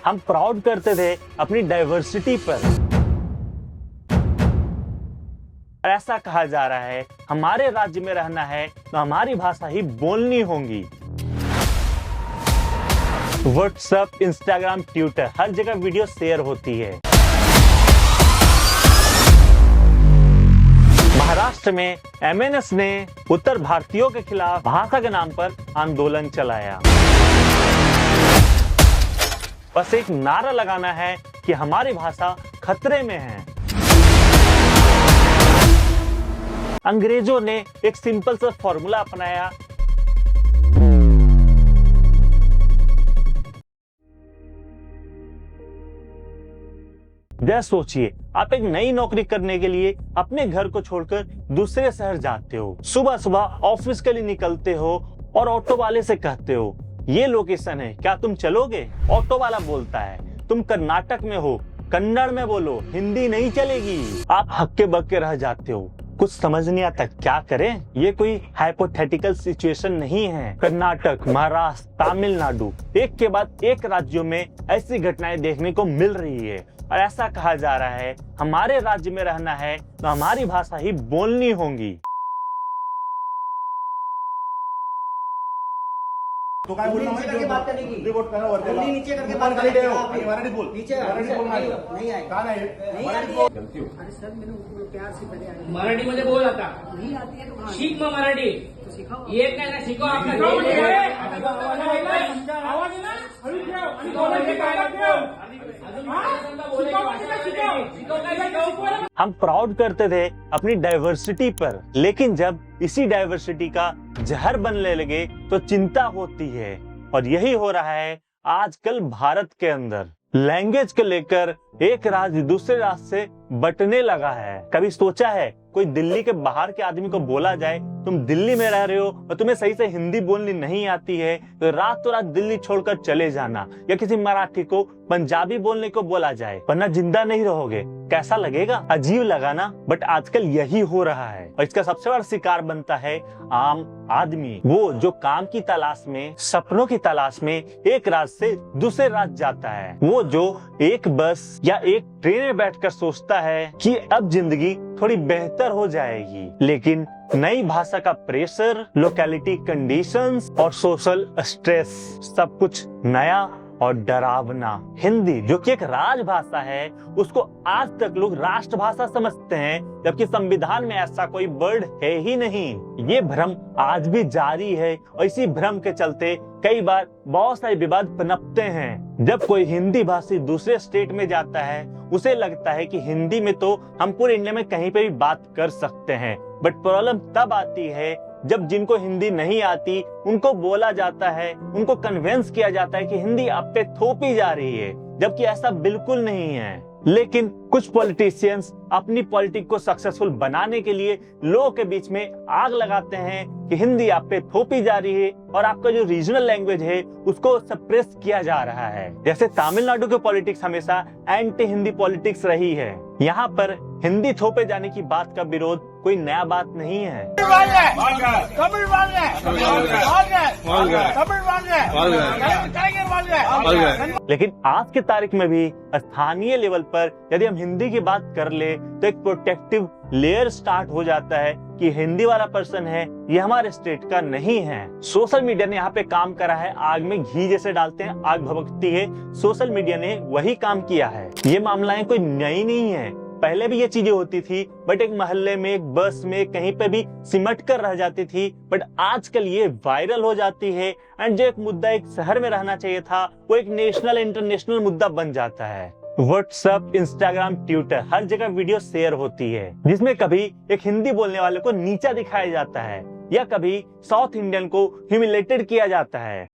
हम प्राउड करते थे अपनी डाइवर्सिटी पर। ऐसा कहा जा रहा है हमारे राज्य में रहना है तो हमारी भाषा ही बोलनी होगी। व्हाट्सएप, इंस्टाग्राम, ट्विटर, हर जगह वीडियो शेयर होती है। महाराष्ट्र में एमएनएस ने उत्तर भारतीयों के खिलाफ भाषा के नाम पर आंदोलन चलाया। बस एक नारा लगाना है कि हमारी भाषा खतरे में है। अंग्रेजों ने एक सिंपल सा फॉर्मूला अपनाया। जैसे सोचिए, आप एक नई नौकरी करने के लिए अपने घर को छोड़कर दूसरे शहर जाते हो। सुबह सुबह ऑफिस के लिए निकलते हो और ऑटो वाले से कहते हो ये लोकेशन है, क्या तुम चलोगे? ऑटो वाला बोलता है तुम कर्नाटक में हो, कन्नड़ में बोलो, हिंदी नहीं चलेगी। आप हक्के बक्के रह जाते हो, कुछ समझ नहीं आता क्या करें। ये कोई हाइपोथेटिकल सिचुएशन नहीं है। कर्नाटक, महाराष्ट्र, तमिलनाडु, एक के बाद एक राज्यों में ऐसी घटनाएं देखने को मिल रही है। और ऐसा कहा जा रहा है हमारे राज्य में रहना है तो हमारी भाषा ही बोलनी होगी। तो काय बोलना करके बात करने की रिपोर्ट करा वर त्याला नीचे करके बात करने की मराठी बोल नीचे मराठी बोल नहीं आए का नाही नहीं बोल आती है। अरे सर मैंने उसको प्यार से पहले आई मराठी मध्ये बोल आता नहीं आती है तो कहाँ शिक मग मराठी तो सिखाओ येत नाही ना शिकव आपला आवाज आहे ना हळू ठेव आणि बोलायचे काय ठेव हम प्राउड करते थे अपनी डाइवर्सिटी पर, लेकिन जब इसी डाइवर्सिटी का जहर बनने लगे तो चिंता होती है। और यही हो रहा है आजकल भारत के अंदर। लैंग्वेज को लेकर एक राज्य दूसरे राज्य से बंटने लगा है। कभी सोचा है कोई दिल्ली के बाहर के आदमी को बोला जाए तुम दिल्ली में रह रहे हो और तुम्हें सही से हिंदी बोलनी नहीं आती है तो रात दिल्ली छोड़कर चले जाना, या किसी मराठी को पंजाबी बोलने को बोला जाए वरना जिंदा नहीं रहोगे, कैसा लगेगा? अजीब लगा ना। बट आजकल यही हो रहा है और इसका सबसे बड़ा शिकार बनता है आम आदमी, वो जो काम की तलाश में, सपनों की तलाश में एक राज्य से दूसरे राज्य जाता है। वो जो एक बस या एक ट्रेन में बैठकर सोचता है कि अब जिंदगी थोड़ी बेहतर हो जाएगी, लेकिन नई भाषा का प्रेशर, लोकेलिटी कंडीशंस और सोशल स्ट्रेस, सब कुछ नया और डरावना। हिंदी जो कि एक राजभाषा है उसको आज तक लोग राष्ट्रभाषा समझते हैं, जबकि संविधान में ऐसा कोई वर्ड है ही नहीं। ये भ्रम आज भी जारी है और इसी भ्रम के चलते कई बार बहुत सारे विवाद पनपते हैं। जब कोई हिंदी भाषी दूसरे स्टेट में जाता है उसे लगता है कि हिंदी में तो हम पूरे इंडिया में कहीं पे भी बात कर सकते हैं, बट प्रॉब्लम तब आती है जब जिनको हिंदी नहीं आती उनको बोला जाता है, उनको कन्विंस किया जाता है कि हिंदी आप पे थोपी जा रही है, जबकि ऐसा बिल्कुल नहीं है। लेकिन कुछ पॉलिटिशियंस अपनी पॉलिटिक्स को सक्सेसफुल बनाने के लिए लोगों के बीच में आग लगाते हैं कि हिंदी आप पे थोपी जा रही है और आपका जो रीजनल लैंग्वेज है उसको सप्रेस किया जा रहा है। जैसे तमिलनाडु की पॉलिटिक्स हमेशा एंटी हिंदी पॉलिटिक्स रही है। यहाँ पर हिंदी थोपे जाने की बात का विरोध कोई नया बात नहीं है। लेकिन आज की तारीख में भी स्थानीय लेवल पर यदि हम हिंदी की बात कर ले तो एक प्रोटेक्टिव लेयर स्टार्ट हो जाता है कि हिंदी वाला पर्सन है ये हमारे स्टेट का नहीं है। सोशल मीडिया ने यहाँ पे काम करा है, आग में घी जैसे डालते हैं आग भभकती है, सोशल मीडिया ने वही काम किया है। ये मामलाएं कोई नई नहीं है, पहले भी ये चीजें होती थी, बट एक मोहल्ले में, एक बस में, कहीं पे भी सिमट कर रह जाती थी। बट आजकल ये वायरल हो जाती है एंड जो एक मुद्दा एक शहर में रहना चाहिए था वो एक नेशनल इंटरनेशनल मुद्दा बन जाता है। व्हाट्सएप, इंस्टाग्राम, ट्विटर, हर जगह वीडियो शेयर होती है जिसमें कभी एक हिंदी बोलने वाले को नीचा दिखाया जाता है या कभी साउथ इंडियन को ह्यूमिलेटेड किया जाता है।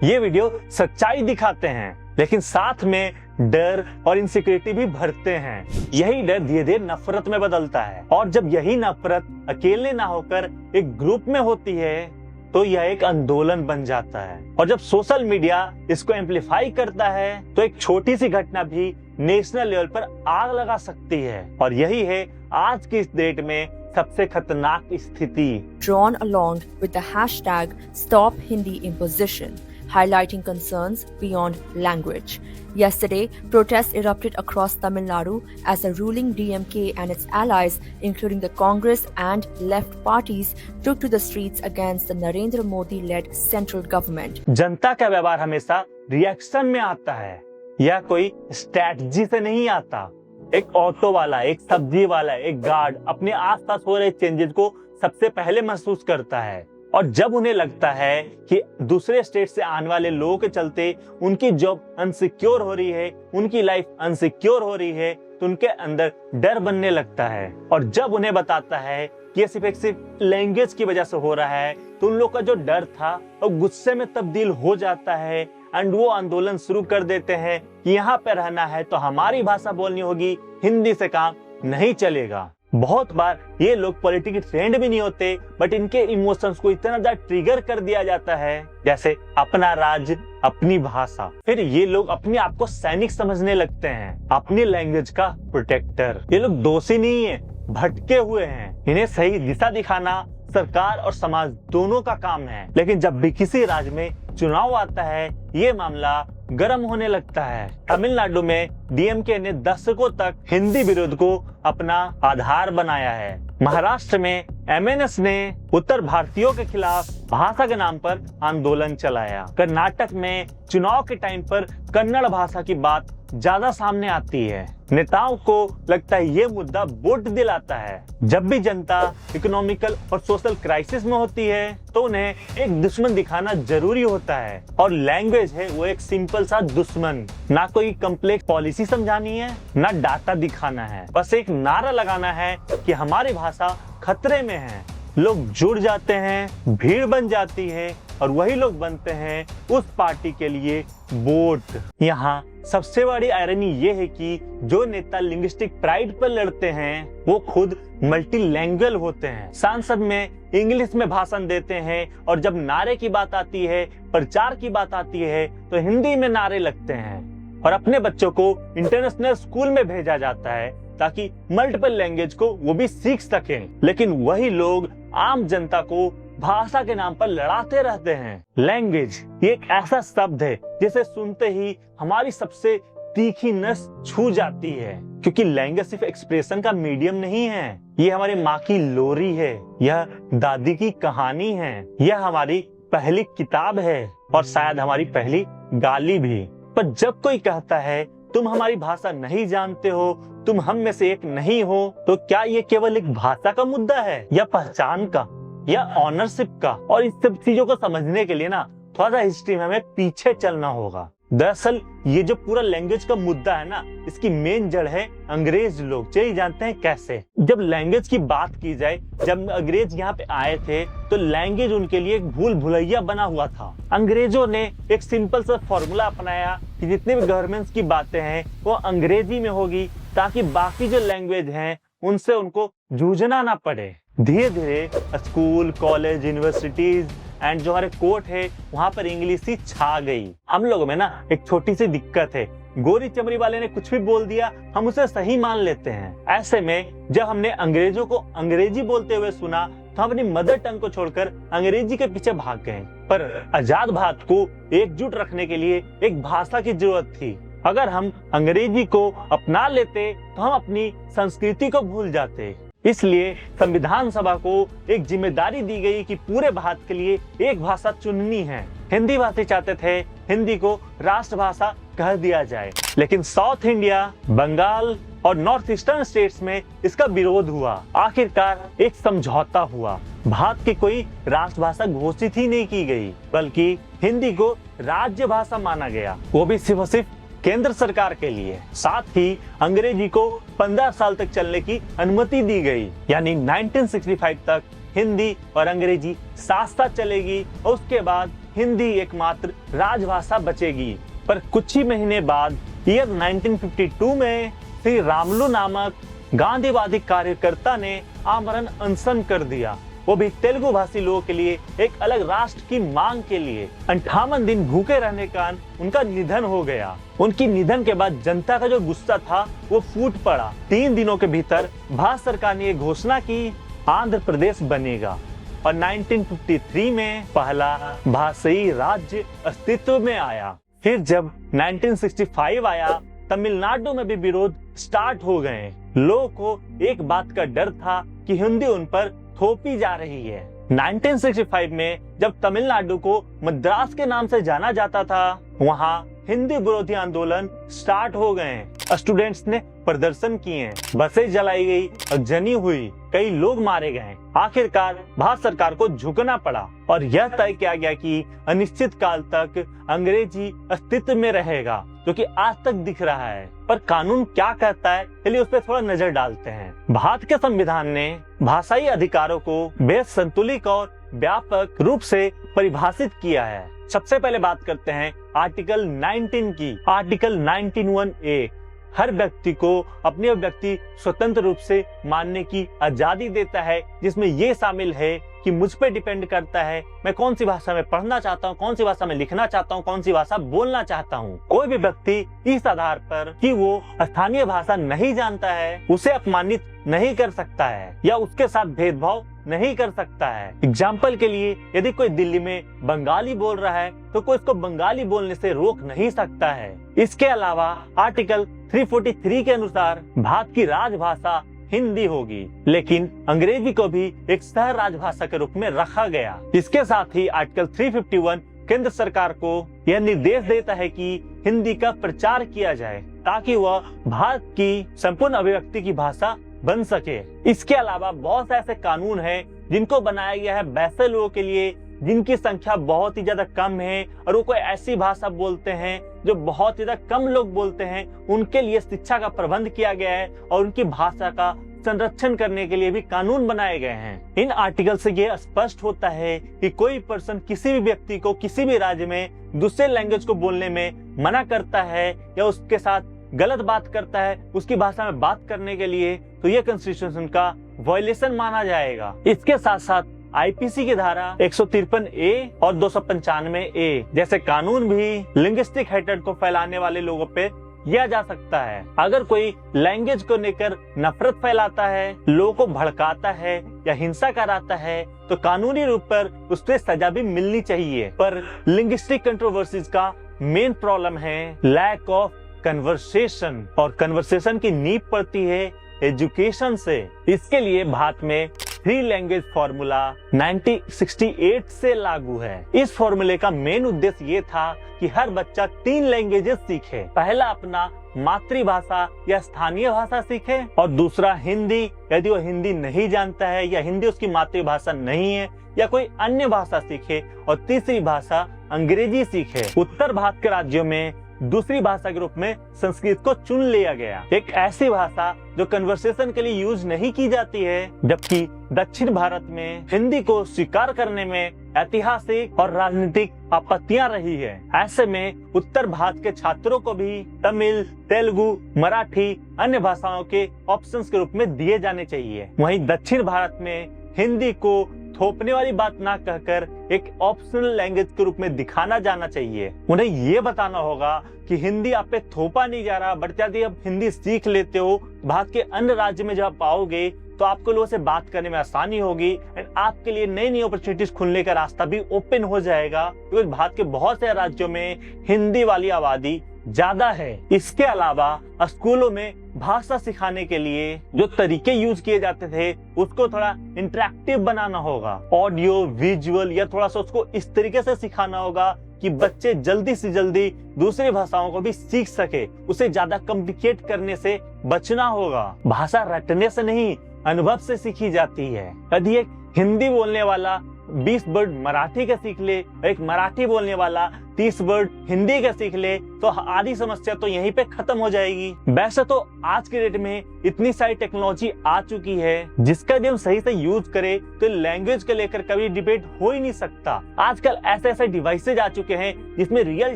ये वीडियो सच्चाई दिखाते हैं लेकिन साथ में डर और इनसिक्योरिटी भी भरते हैं। यही डर धीरे धीरे नफरत में बदलता है और जब यही नफरत अकेले ना होकर एक ग्रुप में होती है तो यह एक आंदोलन बन जाता है। और जब सोशल मीडिया इसको एम्पलीफाई करता है तो एक छोटी सी घटना भी नेशनल लेवल पर आग लगा सकती है। और यही है आज की इस डेट में सबसे खतरनाक स्थिति। Drawn along with the hashtag Stop Hindi Imposition, highlighting concerns beyond language. Yesterday, protests erupted across Tamil Nadu as the ruling DMK and its allies, including the Congress and left parties, took to the streets against the Narendra Modi-led central government. जनता का व्यवहार हमेशा reaction में आता है, यह कोई strategy से नहीं आता। एक ऑटो वाला, एक सब्जी वाला, एक गार्ड अपने आसपास हो रहे चेंजेस को सबसे पहले महसूस करता है। और जब उन्हें लगता है कि दूसरे स्टेट से आने वाले लोगों के चलते उनकी जॉब अनसिक्योर हो रही है, उनकी लाइफ अनसिक्योर हो रही है, तो उनके अंदर डर बनने लगता है। और जब उन्हें बताता है कि ये सिर्फ लैंग्वेज की वजह से हो रहा है, तो उन लोग का जो डर था वो गुस्से में तब्दील हो जाता है एंड वो आंदोलन शुरू कर देते हैं कि यहाँ पे रहना है तो हमारी भाषा बोलनी होगी, हिंदी से काम नहीं चलेगा। बहुत बार ये लोग पॉलिटिकल ट्रेंड भी नहीं होते, बट इनके इमोशंस को इतना ज्यादा ट्रिगर कर दिया जाता है, जैसे अपना राज्य अपनी भाषा। फिर ये लोग अपने आप को सैनिक समझने लगते हैं, अपनी लैंग्वेज का प्रोटेक्टर। ये लोग दोषी नहीं है, भटके हुए हैं। इन्हें सही दिशा दिखाना सरकार और समाज दोनों का काम है। लेकिन जब भी किसी राज्य में चुनाव आता है, ये मामला गर्म होने लगता है। तमिलनाडु में डीएमके ने दशकों तक हिंदी विरोध को अपना आधार बनाया है। महाराष्ट्र में एमएनएस ने उत्तर भारतीयों के खिलाफ भाषा के नाम पर आंदोलन चलाया। कर्नाटक में चुनाव के टाइम पर कन्नड़ भाषा की बात ज्यादा सामने आती है। नेताओं को लगता है ये मुद्दा वोट दिलाता है। जब भी जनता इकोनॉमिकल और सोशल क्राइसिस में होती है तो उन्हें एक दुश्मन दिखाना जरूरी होता है, और लैंग्वेज है वो एक सिंपल सा दुश्मन। ना कोई कम्प्लेक्स पॉलिसी समझानी है, ना डाटा दिखाना है, बस एक नारा लगाना है कि हमारी भाषा खतरे में है। लोग जुड़ जाते हैं, भीड़ बन जाती है, और वही लोग बनते हैं उस पार्टी के लिए वोट। यहाँ सबसे बड़ी आयरनी ये है कि जो नेता लिंग्विस्टिक प्राइड पर लड़ते हैं वो खुद मल्टीलैंग्वेज होते हैं। संसद में इंग्लिश में भाषण देते हैं, और जब नारे की बात आती है, प्रचार की बात आती है, तो हिंदी में नारे लगते हैं। और अपने बच्चों को इंटरनेशनल स्कूल में भेजा जाता है ताकि मल्टीपल लैंग्वेज को वो भी सीख सकें। लेकिन वही लोग आम जनता को भाषा के नाम पर लड़ाते रहते हैं। लैंग्वेज ये एक ऐसा शब्द है जिसे सुनते ही हमारी सबसे तीखी नस छू जाती है, क्योंकि लैंग्वेज सिर्फ एक्सप्रेशन का मीडियम नहीं है। ये हमारी माँ की लोरी है, यह दादी की कहानी है, यह हमारी पहली किताब है, और शायद हमारी पहली गाली भी। पर जब कोई कहता है तुम हमारी भाषा नहीं जानते हो, तुम हम में से एक नहीं हो, तो क्या ये केवल एक भाषा का मुद्दा है, या पहचान का, या ऑनरशिप का? और इस सब चीजों को समझने के लिए ना थोड़ा सा हिस्ट्री में हमें पीछे चलना होगा। दरअसल ये जो पूरा लैंग्वेज का मुद्दा है ना, इसकी मेन जड़ है अंग्रेज लोग। चलिए जानते हैं कैसे। जब लैंग्वेज की बात की जाए, जब अंग्रेज यहाँ पे आए थे तो लैंग्वेज उनके लिए एक भूल भुलैया बना हुआ था। अंग्रेजों ने एक सिंपल सा फॉर्मूला अपनाया कि जितनी भी गवर्नमेंट्स की बातें हैं वो अंग्रेजी में होगी, ताकि बाकी जो लैंग्वेज हैं उनसे उनको जूझना ना पड़े। धीरे धीरे स्कूल, कॉलेज, यूनिवर्सिटीज एंड जो हमारे कोर्ट है वहां पर इंग्लिश ही छा गई। हम लोगों में ना एक छोटी सी दिक्कत है, गोरी चमड़ी वाले ने कुछ भी बोल दिया हम उसे सही मान लेते हैं। ऐसे में जब हमने अंग्रेजों को अंग्रेजी बोलते हुए सुना तो हम अपनी मदर टंग को छोड़कर अंग्रेजी के पीछे भाग गए। पर आजाद भारत को एकजुट रखने के लिए एक भाषा की जरूरत थी। अगर हम अंग्रेजी को अपना लेते तो हम अपनी संस्कृति को भूल जाते। इसलिए संविधान सभा को एक जिम्मेदारी दी गई कि पूरे भारत के लिए एक भाषा चुननी है। हिंदी भाषी चाहते थे हिंदी को राष्ट्रभाषा कह दिया जाए, लेकिन साउथ इंडिया, बंगाल और नॉर्थ ईस्टर्न स्टेट्स में इसका विरोध हुआ। आखिरकार एक समझौता हुआ। भारत की कोई राष्ट्रभाषा घोषित ही नहीं की गई, बल्कि हिंदी को राज्य भाषा माना गया, वो भी सिर्फ और सिर्फ केंद्र सरकार के लिए। साथ ही अंग्रेजी को 15 साल तक चलने की अनुमति दी गई, यानी 1965 तक हिंदी और अंग्रेजी साथ साथ चलेगी, और उसके बाद हिंदी एकमात्र राजभाषा बचेगी। पर कुछ ही महीने बाद ईयर 1952 में श्री रामलू नामक गांधीवादी कार्यकर्ता ने आमरण अनशन कर दिया। वो भी तेलुगु भाषी लोगों के लिए एक अलग राष्ट्र की मांग के लिए। 58 दिन भूखे रहने का उनका निधन हो गया। उनकी निधन के बाद जनता का जो गुस्सा था वो फूट पड़ा। 3 दिनों के भीतर भारत सरकार ने ये घोषणा की आंध्र प्रदेश बनेगा और 1953 में पहला भाषाई राज्य अस्तित्व में आया। फिर जब 1965 आया, तमिलनाडु में भी विरोध स्टार्ट हो गए। लोगों को एक बात का डर था कि हिंदी उन पर थोपी जा रही है। 1965 में जब तमिलनाडु को मद्रास के नाम से जाना जाता था, वहाँ हिंदी विरोधी आंदोलन स्टार्ट हो गए। स्टूडेंट्स ने प्रदर्शन किए, बसें जलाई गई और जनी हुई, कई लोग मारे गए। आखिरकार भारत सरकार को झुकना पड़ा और यह तय किया गया कि अनिश्चित काल तक अंग्रेजी अस्तित्व में रहेगा, जो कि आज तक दिख रहा है। पर कानून क्या कहता है, चलिए उस पर थोड़ा नजर डालते हैं। भारत के संविधान ने भाषाई अधिकारों को बेहद संतुलित और व्यापक रूप से परिभाषित किया है। सबसे पहले बात करते हैं आर्टिकल 19 की। आर्टिकल 19(1)(a) हर व्यक्ति को अपनी अभिव्यक्ति स्वतंत्र रूप से मानने की आजादी देता है, जिसमें ये शामिल है कि मुझ पे डिपेंड करता है मैं कौन सी भाषा में पढ़ना चाहता हूँ, कौन सी भाषा में लिखना चाहता हूँ, कौन सी भाषा बोलना चाहता हूँ। कोई भी व्यक्ति इस आधार पर कि वो स्थानीय भाषा नहीं जानता है उसे अपमानित नहीं कर सकता है या उसके साथ भेदभाव नहीं कर सकता है। एग्जाम्पल के लिए, यदि कोई दिल्ली में बंगाली बोल रहा है तो कोई इसको बंगाली बोलने से रोक नहीं सकता है। इसके अलावा आर्टिकल 343 के अनुसार भारत की राजभाषा हिंदी होगी, लेकिन अंग्रेजी को भी एक सह राजभाषा के रूप में रखा गया। इसके साथ ही आर्टिकल 351 केंद्र सरकार को यह निर्देश देता है कि हिंदी का प्रचार किया जाए ताकि वह भारत की संपूर्ण अभिव्यक्ति की भाषा बन सके। इसके अलावा बहुत से ऐसे कानून हैं जिनको बनाया गया है वैसे लोगों के लिए जिनकी संख्या बहुत ही ज्यादा कम है और वो कोई ऐसी भाषा बोलते हैं जो बहुत ही ज्यादा कम लोग बोलते हैं। उनके लिए शिक्षा का प्रबंध किया गया है और उनकी भाषा का संरक्षण करने के लिए भी कानून बनाए गए हैं। इन आर्टिकल से ये स्पष्ट होता है कि कोई पर्सन किसी भी व्यक्ति को किसी भी राज्य में दूसरे लैंग्वेज को बोलने में मना करता है या उसके साथ गलत बात करता है उसकी भाषा में बात करने के लिए, तो ये कॉन्स्टिट्यूशन का वायलेशन माना जाएगा। इसके साथ साथ आईपीसी की धारा 153A और 295A जैसे कानून भी लिंग्विस्टिक हेट्रेड को फैलाने वाले लोगों पे किया जा सकता है। अगर कोई लैंग्वेज को लेकर नफरत फैलाता है, लोगों को भड़काता है या हिंसा कराता है, तो कानूनी रूप पर उससे सजा भी मिलनी चाहिए। पर लिंग्विस्टिक कंट्रोवर्सीज का मेन प्रॉब्लम है लैक ऑफ कन्वर्सेशन, और कन्वर्सेशन की नींव पड़ती है एजुकेशन से। इसके लिए भारत में 3 लैंग्वेज फॉर्मूला 1968 से लागू है। इस फॉर्मूले का मेन उद्देश्य ये था कि हर बच्चा 3 लैंग्वेजेस सीखे। पहला अपना मातृभाषा या स्थानीय भाषा सीखे और दूसरा हिंदी यदि वो हिंदी नहीं जानता है या हिंदी उसकी मातृभाषा नहीं है, या कोई अन्य भाषा सीखे, और तीसरी भाषा अंग्रेजी सीखे। उत्तर भारत के राज्यों में दूसरी भाषा के रूप में संस्कृत को चुन लिया गया, एक ऐसी भाषा जो कन्वर्सेशन के लिए यूज नहीं की जाती है, जबकि दक्षिण भारत में हिंदी को स्वीकार करने में ऐतिहासिक और राजनीतिक आपत्तियां रही है। ऐसे में उत्तर भारत के छात्रों को भी तमिल, तेलुगु, मराठी अन्य भाषाओं के ऑप्शंस के रूप में दिए जाने चाहिए। वहीं दक्षिण भारत में हिंदी को थोपने वाली बात ना कहकर एक ऑप्शनल लैंग्वेज के रूप में दिखाना जाना चाहिए। उन्हें ये बताना होगा कि हिंदी आप पे थोपा नहीं जा रहा, बट यदि आप हिंदी सीख लेते हो, भारत के अन्य राज्य में जब आओगे तो आपको लोगों से बात करने में आसानी होगी एंड आपके लिए नई नई अपॉर्चुनिटीज खुलने का रास्ता भी ओपन हो जाएगा, क्योंकि भारत के बहुत से राज्यों में हिंदी वाली आबादी ज्यादा है। इसके अलावा स्कूलों में भाषा सिखाने के लिए जो तरीके यूज किए जाते थे उसको थोड़ा इंटरेक्टिव बनाना होगा, ऑडियो विजुअल, या थोड़ा सा उसको इस तरीके से सिखाना होगा कि बच्चे जल्दी से जल्दी दूसरी भाषाओं को भी सीख सके। उसे ज्यादा कॉम्प्लिकेट करने से बचना होगा। भाषा रटने से नहीं, अनुभव से सीखी जाती है। यदि एक हिंदी बोलने वाला 20 वर्ड मराठी का सीख ले, एक मराठी बोलने वाला 30 वर्ड हिंदी का सीख ले तो आधी समस्या तो यहीं पे खत्म हो जाएगी। वैसे तो आज के डेट में इतनी सारी टेक्नोलॉजी आ चुकी है जिसका यदि हम सही से यूज करें तो लैंग्वेज को लेकर कभी डिबेट हो ही नहीं सकता। आजकल ऐसे ऐसे डिवाइसेज आ चुके हैं जिसमें रियल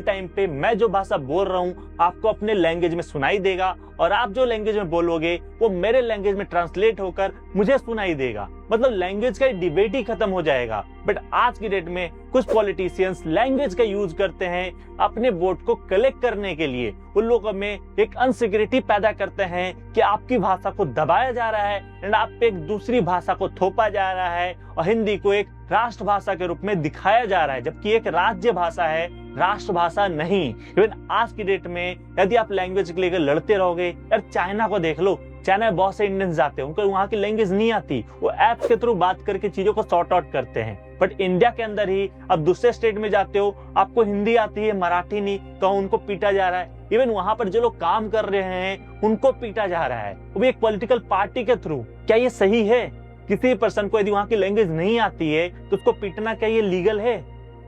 टाइम पे मैं जो भाषा बोल रहा हूँ आपको अपने लैंग्वेज में सुनाई देगा और आप जो लैंग्वेज में बोलोगे वो मेरे लैंग्वेज में ट्रांसलेट होकर मुझे सुनाई देगा। मतलब लैंग्वेज का डिबेट ही खत्म हो जाएगा। बट आज की डेट में कुछ पॉलिटिशियंस लैंग्वेज का यूज करते हैं अपने वोट को कलेक्ट करने के लिए। उन लोगों में एक अनसिक्योरिटी पैदा करते हैं कि आपकी भाषा को दबाया जा रहा है एंड आप पे एक दूसरी भाषा को थोपा जा रहा है और हिंदी को एक राष्ट्रभाषा के रूप में दिखाया जा रहा है, जबकि एक राज्य भाषा है, राष्ट्रभाषा नहीं। इवन आज की डेट में यदि आप लैंग्वेज को लेकर लड़ते रहोगे, यार चाइना को देख लो, चाइना में बहुत से इंडियंस जाते हैं, उनको वहाँ की लैंग्वेज नहीं आती, वो ऐप के थ्रू बात करके चीजों को सॉर्ट आउट करते हैं। बट इंडिया के अंदर ही अब दूसरे स्टेट में जाते हो, आपको हिंदी आती है मराठी नहीं, तो उनको पीटा जा रहा है। इवन वहाँ पर जो लोग काम कर रहे हैं उनको पीटा जा रहा है, वो भी एक पॉलिटिकल पार्टी के थ्रू। क्या ये सही है? किसी पर्सन को यदि वहाँ की लैंग्वेज नहीं आती है तो उसको पीटना क्या ये लीगल है?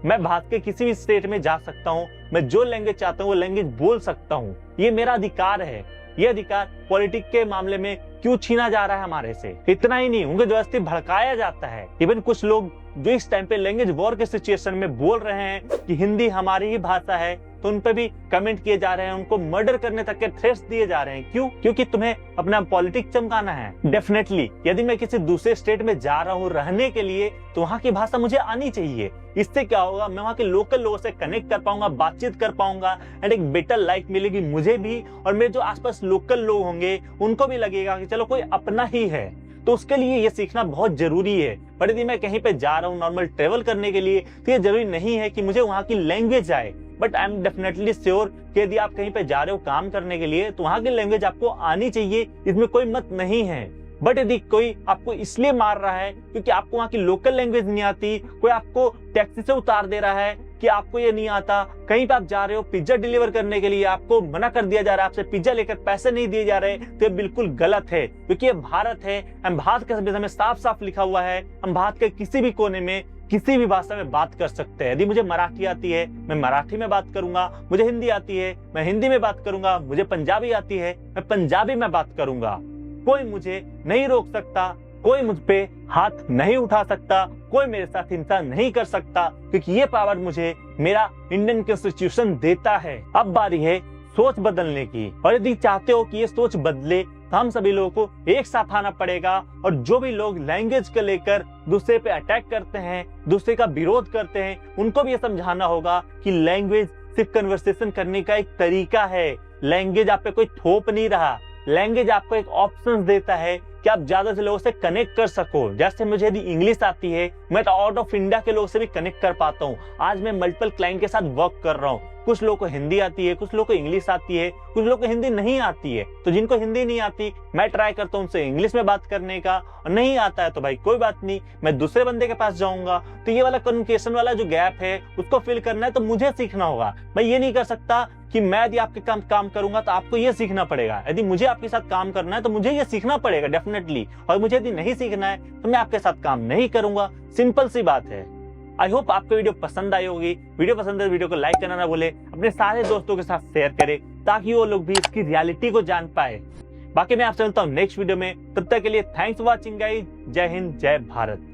मैं भारत के किसी भी स्टेट में जा सकता हूँ, मैं जो लैंग्वेज चाहता हूँ वो लैंग्वेज बोल सकता हूँ, ये मेरा अधिकार है। ये अधिकार पॉलिटिक्स के मामले में क्यों छीना जा रहा है हमारे से? इतना ही नहीं, उनको जबरदस्ती भड़काया जाता है। इवन कुछ लोग जो इस टाइम पे लैंग्वेज वॉर के सिचुएशन में बोल रहे हैं कि हिंदी हमारी ही भाषा है, तो उन पे भी कमेंट किए जा रहे हैं, उनको मर्डर करने तक के थ्रेट्स दिए जा रहे हैं। क्यों? क्योंकि तुम्हें अपना पॉलिटिक्स चमकाना है। डेफिनेटली यदि मैं किसी दूसरे स्टेट में जा रहा हूँ रहने के लिए तो वहाँ की भाषा मुझे आनी चाहिए। इससे क्या होगा, मैं वहाँ के लोकल लोगों से कनेक्ट कर पाऊंगा, बातचीत कर पाऊंगा एंड एक बेटर लाइफ मिलेगी मुझे भी, और मेरे जो आसपास लोकल लोग होंगे उनको भी लगेगा कि चलो कोई अपना ही है। तो उसके लिए ये सीखना बहुत जरूरी है। पर यदि मैं कहीं पे जा रहा हूँ नॉर्मल ट्रेवल करने के लिए तो ये जरूरी नहीं है कि मुझे वहाँ की लैंग्वेज आए। But I am definitely sure कि यदि आप कहीं पे जा रहे हो काम करने के लिए तो वहाँ की लैंग्वेज आपको आनी चाहिए, इसमें कोई मत नहीं है। बट यदि कोई आपको इसलिए मार रहा है क्योंकि आपको वहाँ की लोकल लैंग्वेज नहीं आती, कोई आपको टैक्सी से उतार दे रहा है कि आपको ये नहीं आता, कहीं पे आप जा रहे हो पिज्जा डिलीवर करने के लिए आपको मना कर दिया जा रहा है, आपसे पिज्जा लेकर पैसे नहीं दिए जा रहे, तो ये बिल्कुल गलत है। क्योंकि ये भारत है, हम भारत के संविधान में साफ साफ लिखा हुआ है हम भारत के किसी भी कोने में किसी भी भाषा में बात कर सकते हैं। यदि मुझे मराठी आती है मैं मराठी में बात करूंगा, मुझे हिंदी आती है मैं हिंदी में बात करूंगा, मुझे पंजाबी आती है मैं पंजाबी में बात करूंगा। कोई मुझे नहीं रोक सकता, कोई मुझ पे हाथ नहीं उठा सकता, कोई मेरे साथ हिंसा नहीं कर सकता, क्योंकि ये पावर मुझे मेरा इंडियन कॉन्स्टिट्यूशन देता है। अब बारी है सोच बदलने की, और यदि चाहते हो कि ये सोच बदले तो हम सभी लोगों को एक साथ आना पड़ेगा। और जो भी लोग लैंग्वेज को लेकर दूसरे पे अटैक करते हैं, दूसरे का विरोध करते हैं, उनको भी ये समझाना होगा कि लैंग्वेज सिर्फ कन्वर्सेशन करने का एक तरीका है। लैंग्वेज आप पे कोई थोप नहीं रहा, लैंग्वेज आपको एक ऑप्शन देता है कि आप ज्यादा से लोगों से कनेक्ट कर सको। जैसे मुझे यदि इंग्लिश आती है मैं तो आउट ऑफ इंडिया के लोगों से भी कनेक्ट कर पाता हूँ। आज मैं मल्टीपल क्लाइंट के साथ वर्क कर रहा हूँ, कुछ लोगों को हिंदी आती है, कुछ लोगों को इंग्लिश आती है, कुछ लोगों को हिंदी नहीं आती है। तो जिनको हिंदी नहीं आती मैं ट्राई करता हूँ उनसे इंग्लिश में बात करने का, और नहीं आता है तो भाई कोई बात नहीं, मैं दूसरे बंदे के पास जाऊंगा। तो ये वाला कम्युनिकेशन वाला जो गैप है उसको फिल करना है तो मुझे सीखना होगा। मैं ये नहीं कर सकता कि मैं यदि आपके काम करूंगा तो आपको ये सीखना पड़ेगा। यदि मुझे आपके साथ काम करना है तो मुझे ये सीखना पड़ेगा डेफिनेटली, और मुझे यदि नहीं सीखना है तो मैं आपके साथ काम नहीं करूंगा। सिंपल सी बात है। आई होप आपको वीडियो पसंद आई होगी। वीडियो पसंद है वीडियो को लाइक करना ना भूले, अपने सारे दोस्तों के साथ शेयर करें ताकि वो लोग भी इसकी रियलिटी को जान पाए। बाकी मैं आपसे मिलता हूँ नेक्स्ट वीडियो में, तब तक के लिए थैंक्स फॉर वॉचिंग गाइस। जय हिंद, जय भारत।